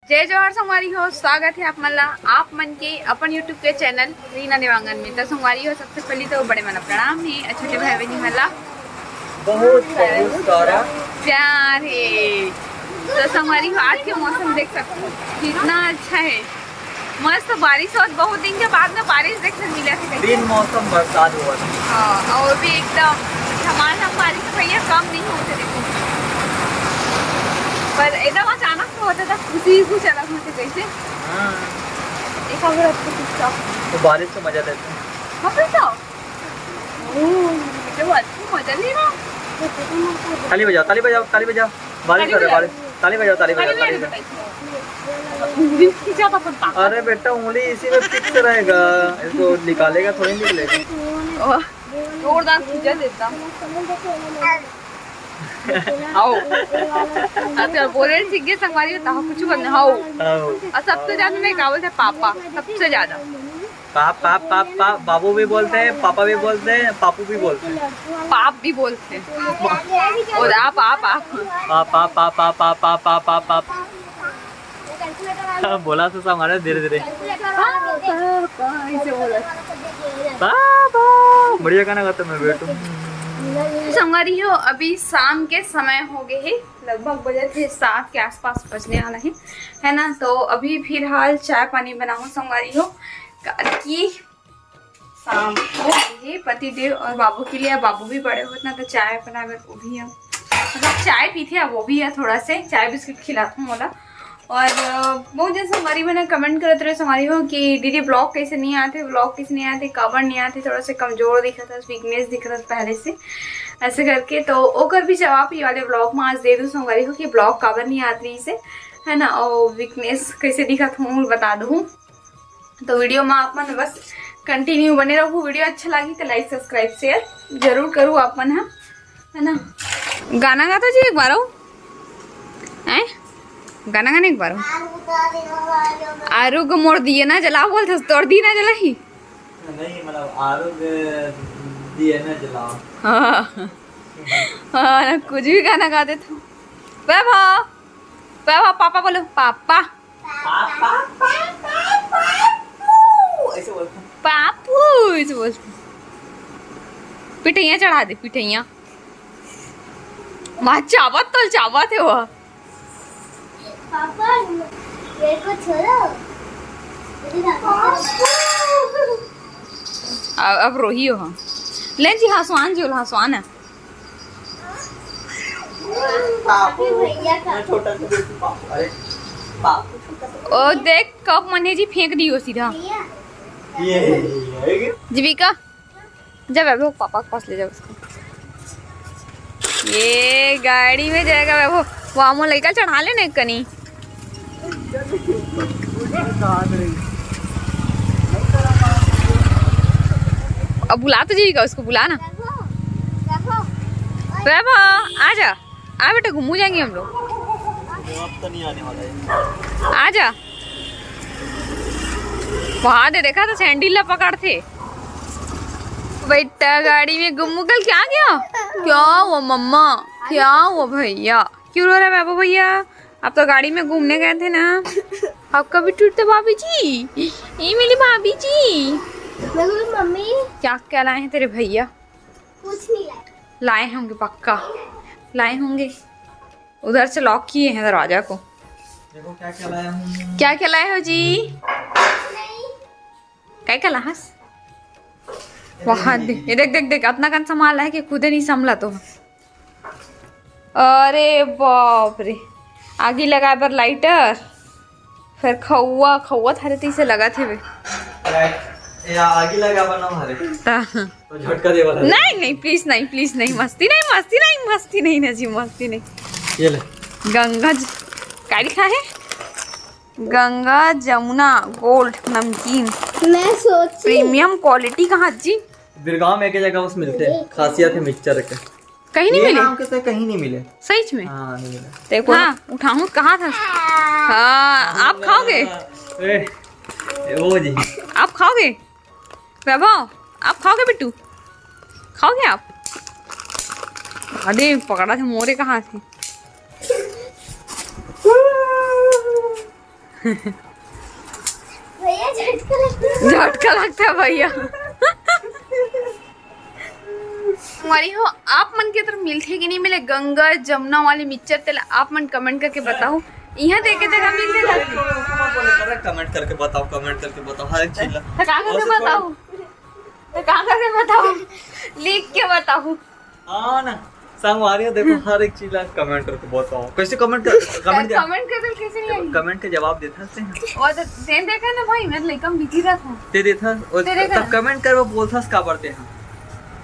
जय जोहार संगवारी हो, स्वागत है आप मन के अपन यूट्यूब के चैनल रीना देवांगन में। तो संगवारी हो, सबसे पहले तो बड़े मन प्रणाम है, छोटे भाई बहनी मला बहुत सारा प्यार है। तो संगवारी हो, आज के मौसम देख सकते हो कितना अच्छा है, मस्त बारिश और बहुत दिन के बाद में बारिश देखने मिला है। दिन मौसम बरसात हुआ था। हाँ, और भी एकदम धमाधम बारिश भैया कम नहीं होते देखो, पर एकदम अचानक से होता था, खुशी कुछ अलग होते कैसे। हाँ। एक और अच्छा किस्सा तो बारिश का मजा लेते हैं। हाँ बेटा, तो अच्छा मजा ले रहा। ताली बजाओ, ताली बजाओ, ताली बजाओ। बारिश हो रही है, बारिश। ताली बजाओ, ताली बजाओ, ताली बजाओ। अरे बेटा, उंगली इसी में फिक्स रहेगा, इसको निकालेगा थोड़ी निकलेगा। जोरदार खींचा देता। आओ अच्छा बोले ठीक है संगवारी होता हो कुछ करना हो। और सबसे ज्यादा मैं क्या बोलते हैं, पापा सबसे ज्यादा। पाप बाबू भी बोलते हैं, पापा भी बोलते हैं, पापू भी बोलते हैं, पाप भी बोलते हैं, और आप बोला तो हमारे धीरे धीरे बढ़िया गाना गाता मैं बेटू। संगवारी हो, अभी शाम के समय हो गए हैं, लगभग बजे थे 7 के आसपास बजने वाला है ना। तो अभी फिलहाल चाय पानी बनाऊं संगवारी हो, कि शाम हो गई है। पतिदेव और बाबू के लिए, बाबू भी बड़े होते ना, तो चाय बनावे वो भी है, मतलब चाय पीते हैं वो भी है, थोड़ा से चाय बिस्किट खिलाता हूँ बोला। और बहुत जैसे हमारी मैंने कमेंट करते रहे हमारी हो कि दीदी ब्लॉग कैसे नहीं आते, ब्लॉग कैसे नहीं आते, कवर नहीं आते, थोड़ा सा कमज़ोर दिखा था, वीकनेस दिख रहा था पहले से ऐसे करके। तो ओकर भी जवाब ये वाले ब्लॉग में आज दे दूँ संगवारी हो कि ब्लॉग कवर नहीं आती इसे, है ना, और वीकनेस कैसे दिखा था बता दूँ। तो वीडियो में आप मन बस कंटिन्यू बने रहो। वीडियो अच्छा लगी तो लाइक सब्सक्राइब शेयर जरूर करूँ आप मन, है ना। गाना गाता जी एक बार हो, हैं गाना गाने एक बार आरू को मोड़ दिए ना जला बोलते तोड़ दी ना जला ही नहीं, मतलब आरू दिए ना जलाओ। हाँ, कुछ भी गाना गा देते हो। वैभव वैभव पापा बोलो, पापा ऐसे बोलते पापू ऐसे बोलते। पिठैया चढ़ा दे, पिठैया वहाँ चावत तो चावत है वह। पापा मेरे को छोड़ो। अब रोही हो। हाँ ले जी, हंसवान जी हंसवान है। भैया का छोटा सा बेटू पापू। अरे पापू ओ देख कब मने जी फेंक दियो सीधा। ये जीविका जब वैभव पापा के पास ले जाओ उसको। ये गाड़ी में जाएगा वैभव, वामो लड़का चढ़ा लेने कनी। अब बुला तो जीविका उसको, बुला ना। वैभव आजा, आ बेटा घूमू जाएंगे हम लोग। अब तो नहीं आने वाला है। आजा, वहां दे देखा तो सैंडल ला पकड़ थे बेटा गाड़ी में गुम्मू। कल क्या गया, क्या हुआ मम्मा, क्या हुआ भैया, क्यों रो रहा है बाबू भैया? आप तो गाड़ी में घूमने गए थे ना, आपका भी टूटते भाभी जी, ये मेरी भाभी जी। मम्मी क्या क्या लाए हैं तेरे भैया? कुछ नहीं लाए। लाए होंगे, पक्का लाए होंगे। उधर से लॉक किए हैं दरवाजा को। देखो क्या क्या लाया हूँ। क्या क्या लाए हो जी? क्या क्या ला हंस वहाँ दे, ये देख देख देख अपना कन संभाला है कि खुद नहीं संभला तो। अरे बाप रे, आगे लगा पर लाइटर, फिर खौआ खौआ थारे ती से लगा थे वे। या आगे लगा बना हमारे तो झटका दे वाला। नहीं नहीं प्लीज नहीं, प्लीज नहीं, मस्ती नहीं, मस्ती नहीं, मस्ती नहीं ना जी, मस्ती नहीं। ये ले गंगा क्या लिखा है? गंगा जमुना गोल्ड नमकीन मैं सोच प्रीमियम क्वालिटी कहाँ जी? बिरगांव में एक जगह उस मिलते हैं, खासियत है मिक्सचर के। कहीं नहीं ये मिले? नाम के तो कहीं नहीं मिले सच में? हाँ नहीं मिले। देखो हाँ उठाऊं कहाँ था। हाँ आप खाओगे? वो जी आप खाओगे? वैभव आप खाओगे बिट्टू, खाओगे आप? अरे पकड़ा था मोरे कहाँ थे। भैया झटका लगता है। झटका लगता है भैया। हमारी हो आप मन के तरफ मिलते कि नहीं मिले गंगा जमुना वाली मिक्सचर तेल, आप मन कमेंट करके बताओ। यहाँ देखे जगह मिलते कमेंट करके बताओ हर एक चीज तो कहाँ करके बताओ, तो कहाँ करके बताओ, लिख के बताओ। हाँ ना संगवारी हो देखो हर एक चीज कमेंट करके बताओ। कैसे कमेंट कमेंट कर कैसे नहीं आई? कमेंट के जवाब देता से और तो सेम देखा ना भाई, मैं लइकम बिजी रहता हूँ। दे देता और तेरे का? तब कमेंट कर वो बोलता का पढ़ते हैं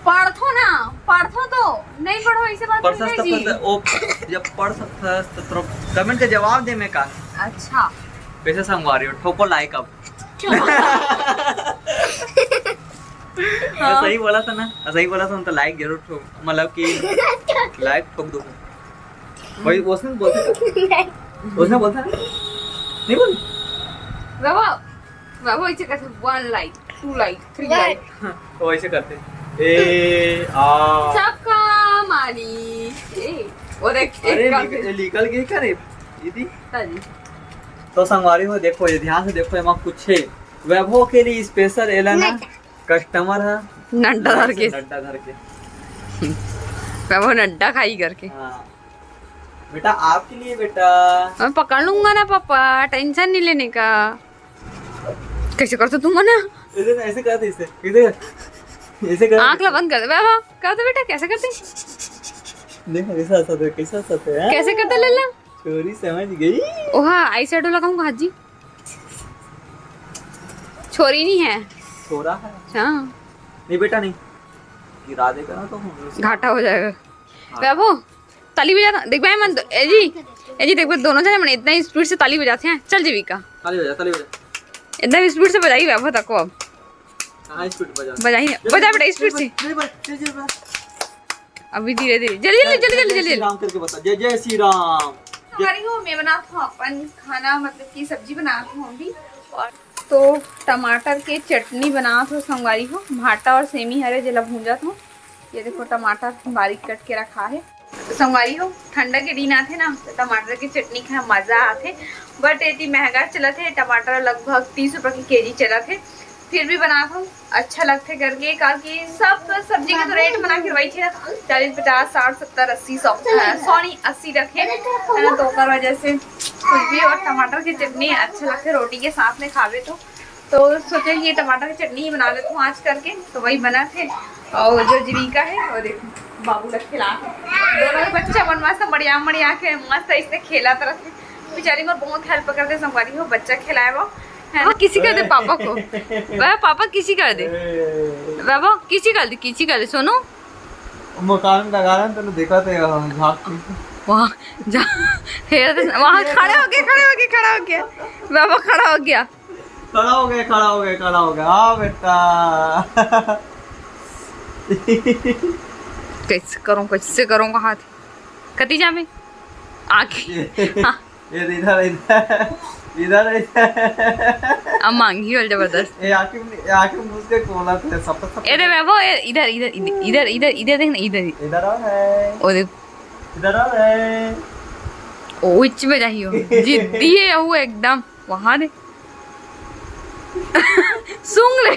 पढ़ो ना, पढ़ो तो नहीं पढ़ो ऐसे बात पढ़ता नहीं जी। तब ओ जब पढ़ सकता तो कमेंट के जवाब दे मैं का अच्छा कैसे संगवारी हो ठोको लाइक अब सही बोला था ना, सही बोला था तो लाइक जरूर ठोक, मतलब कि लाइक ठोक दो भाई। उसने बोलता नहीं बोल बाबा ऐसे कैसे 1 लाइक 2 लाइक 3 लाइक तो ऐसे करते ए आ सबका माली ए और एक अरे निकल गई करे दीदी। ताजी तो संगवारी हो देखो ये ध्यान से देखो एमा कुछ है वैभव के लिए स्पेशल एलाना कस्टमर है नड्डा धर के बाबा नड्डा खाई करके। हाँ बेटा आपके लिए बेटा मैं पकड़ लूंगा ना पापा, टेंशन नहीं लेने का। कैसे करते तुम ना ऐसे करते इसे ऐसे कर आँख बंद कर दे बाबा, कर दो बेटा। कैसे करते देखो कैसा सत है कैसे करते लल्ला? चोरी समझ गई। ओहा आई शेडो लगाऊंगा हाजी, छोरी नहीं है छोरा है हाँ, नहीं बेटा नहीं गिरा देगा ना तो घाटा हो जाएगा। बाबू ताली बजा देख भाई मन ए जी देख दोनों जने मन इतना स्पीड से ताली बजाते हैं। चल जीविका ताली बजा इतना स्पीड से बजाई बाबू तक अब कहां स्पीड बजाई बजा बेटा स्पीड से। अभी धीरे धीरे जल्दी राम करके बता जय जय श्री राम। हमारी हो मैं बनाता हूँ अपन खाना, मतलब कि सब्जी बनाती हूँ अभी। और तो टमाटर के चटनी बनाता हूँ संगवारी हो, भाटा और सेमी हरे जला भूंजा हूँ। ये देखो टमाटर बारीक कट के रखा है। संगवारी हो ठंडा के दिन आते ना तो टमाटर की चटनी खाए मजा आते, बट इतनी महंगा चला थे टमाटर, लगभग 30 रुपये की केजी चला थे। फिर भी बनाता हूँ अच्छा लगते करके, कि सब सब्जी के तो रेट बना के वही थे ना 40 50 60 70 80 100 नहीं 80 रखे है ना, तो कर वजह से कुछ भी। और टमाटर की चटनी अच्छा लगते रोटी के साथ में खावे तो सोचे कि ये टमाटर की चटनी ही बना लेता हूँ आज करके, तो वही बना थे। और जो जीविका है वो देखो बाबू लग खिला दोनों बच्चा मन मस्त बढ़िया के मस्त इससे खेला तरह से। बेचारी को बहुत हेल्प करते संगवारी हो, बच्चा खिलाए वो है ना। किसी कर दे पापा को, वह पापा किसी कर दे बाबा, किसी कर दे सोनू। मकान का गाना तो देखा थे झांक वहाँ वहाँ खड़ा हो गया बाबा, खड़ा हो गया हाँ बेटा कैसे करूँगा हाथ कती जामे आके हाँ। इधर अब मांगी हो जबरदस्त। आके मुझसे कोला थे सब अरे बाबा इधर देख ना इधर आ है ओ देख इधर आ है ओ इच में जाइयो जिद्दी है वो एकदम। वहां दे सुंग ले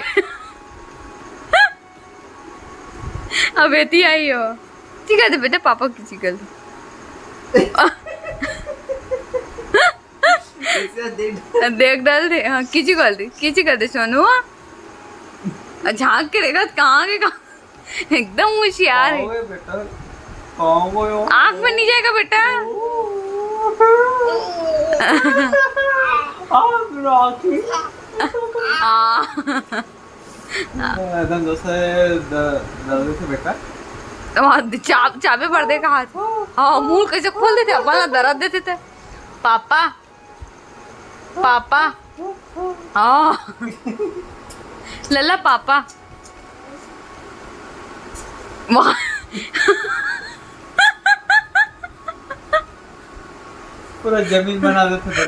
अब एती आई हो ठीक है बेटा पापा किसी कर देख डाल दे हाँ किसी कर दे सोनू। झांक के देखा कहाँ के कहाँ एकदम होशियार है। आँख में नहीं जाएगा बेटा। चाबे भर दे का हाथ। हाँ मुंह कैसे खोल देते अपन दर्द देते थे पापा हाँ लल्ला पापा पूरा जमीन बना देते थे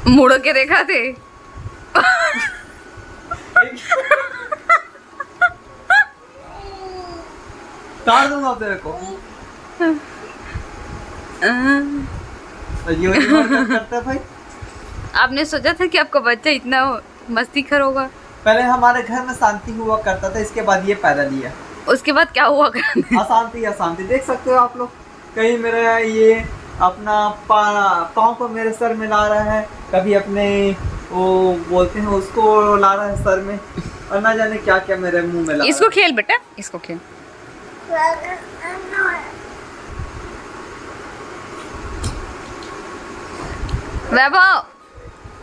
मुड़ के देखा थे काट दूंगा तेरे को। तो ये करता है भाई। आपने सोचा था कि आपका बच्चा इतना मस्ती खर होगा? पहले हमारे घर में शांति हुआ करता था, इसके बाद ये पैदा लिया। उसके बाद क्या हुआ करने? अशांति अशांति देख सकते हो आप लोग। कहीं मेरा ये अपना पाँव को मेरे सर में ला रहा है, कभी अपने वो बोलते हैं उसको ला रहा है सर में, और ना जाने क्या क्या मेरे मुंह में ला इसको खेल बेटा, इसको खेल। वैभव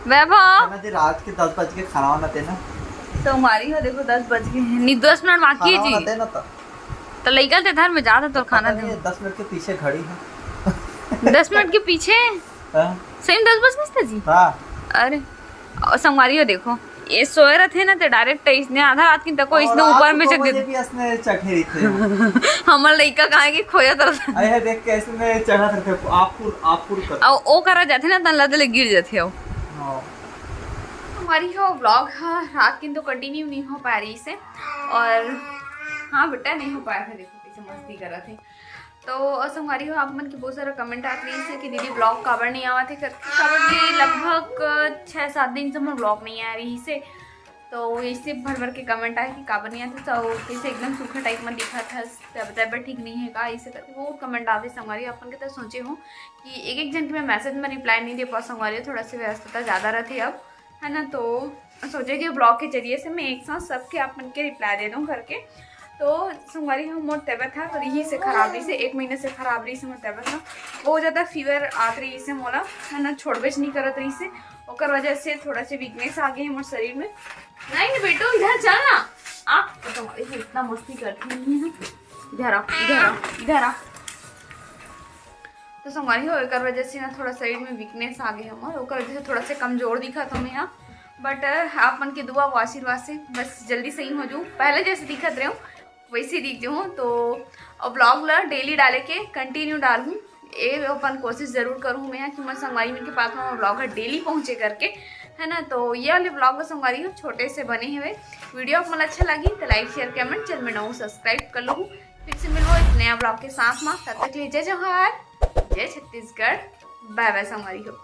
वैभव रात के 10 बज के खाना वाना देना तो हमारी हो देखो 10 बज गए हैं, नहीं 10 मिनट बाकी है जी। देना तो लइका ते घर में जाता तो खाना दे। 10 मिनट के पीछे घड़ी है। 10 मिनट के पीछे हाँ? सही 10 बज गए थे जी। हाँ। अरे और संगवारी हो देखो, ये सोए रहे थे ना तो डायरेक्ट इसने आधा रात की तको इसने ऊपर में चक दे भी इसने चढ़े थे। हमर लइका काहे के खोया तरह अरे देख के इसने चढ़ा थे आपपुर कर। और ओ करा जाते ना तन लदले गिर जाते हो। हां हमारी हो व्लॉग रात की तो कंटिन्यू नहीं हो पा रही से, और हाँ बेटा नहीं हो पाया था, देखो कैसे मस्ती कर रहे थे। तो संगवारी हो आप मन के बहुत सारा कमेंट आते हैं कि दीदी ब्लॉग काबर नहीं आवा थे काबर के लगभग 6-7 दिन से मैं ब्लॉग नहीं आ रही से, तो इससे भर के कमेंट आए कि काबर नहीं आते, तो कैसे एकदम सूखा टाइप में दिखा था, तबियत ठीक नहीं है का, इसे करते वो कमेंट आते संगवारी अपन के तो सोचे हो कि एक जन के मैं मैसेज में रिप्लाई नहीं दे पा संगवारी, थोड़ा सी व्यस्तता ज़्यादा रहती अब है ना, तो सोचे कि ब्लॉग के जरिए से मैं एक साथ सबके अपन के रिप्लाई दे दूँ करके। तो संगवारी हम मोर तबियत था और यही से खराबी से 1 महीने से खराबरी से मोर तबियत था, बहुत ज़्यादा फीवर आत रही से मोला है ना, छोड़बेच नहीं करत रही से, और वजह से थोड़ा सा वीकनेस आ गई है मोर शरीर में। नहीं बेटो इधर चल ना, आप तो इतना मस्ती करती नहीं है, इधर आओ इधर आओ इधर आओ। तो संगवारी हो एक वजह से ना थोड़ा शरीर में वीकनेस आ गई हमारे, और वजह से थोड़ा सा कमजोर दिखा था मैं यहाँ, बट आप मन के दुआ व आशीर्वाद से बस जल्दी सही हो जाऊँ, पहले जैसे दिखत रहे हूँ वैसे दिख जाऊँ। तो ब्लॉग ला डेली डाले के कंटिन्यू डालूँ, ये अपन कोशिश ज़रूर करूँ मैं कि मैं संगवारी के पास में ब्लॉग डेली पहुँचे करके है ना। तो ये वाले ब्लॉग में संगवारी हो छोटे से बने हुए वीडियो आप मुझे अच्छा लगी तो लाइक शेयर कमेंट चल मैं सब्सक्राइब कर लूँ। फिर से मिलो एक नया ब्लॉग के साथ में, तब तक लिए जय जवाहर जय छत्तीसगढ़, बाय बाय संगवारी हो।